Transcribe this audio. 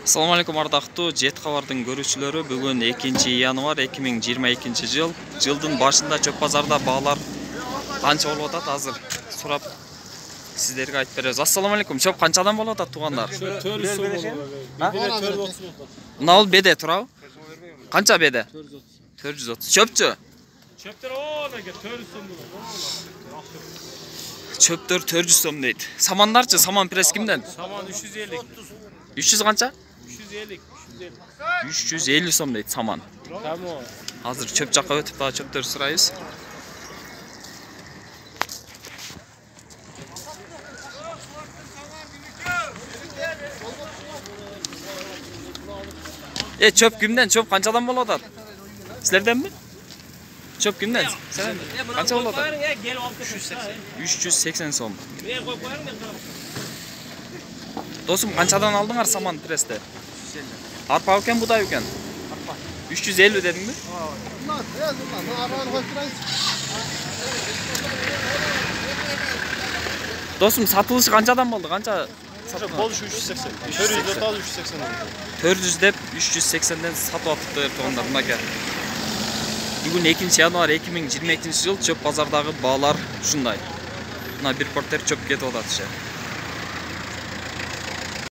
Assalamu alaikum ардактуу Жет кабардын көрүүчүлөрү. Бүгүн 2 январ 2022 жыл. Жылдын башында чөп базарда баалар канча болуп атат? Азыр сурап сиздерге айтып беребиз. Ассаламу алейкум. Чөп канчадан болуп атат туугандар? 400 сом болот. Мына беде турабы? Канча беде? 430. Чөпчү? Çöpler oğlana 400 сом болот. Çöptөр 400 сом дейт. Самандарчы, саман пресс кимден? Saman 350. 300 канча? 350. 350 сом дейт саман. Tamam. Азыр чөп жакка өтүп дагы чөптөр сурайбыз. Çöp kimden? Çöp kançadan bolуп атат? Силерденби? Çöp kimden? Sen kança bolуп атат? 380 сом. Досум, канчадан алдыңар саман престе? Арпа екен, будай екен? 350 дедің бе? Досум, сатылышы канчадан болды? Канча? Болуş 380. 400 al 380. 400 деп 380-ден сатып атыптыр тугандар. Мынакей. Бүгүн 2 январ 2022 жыл чөп базардагы баалар ушундай. Мына бир портер чөп кетип атат.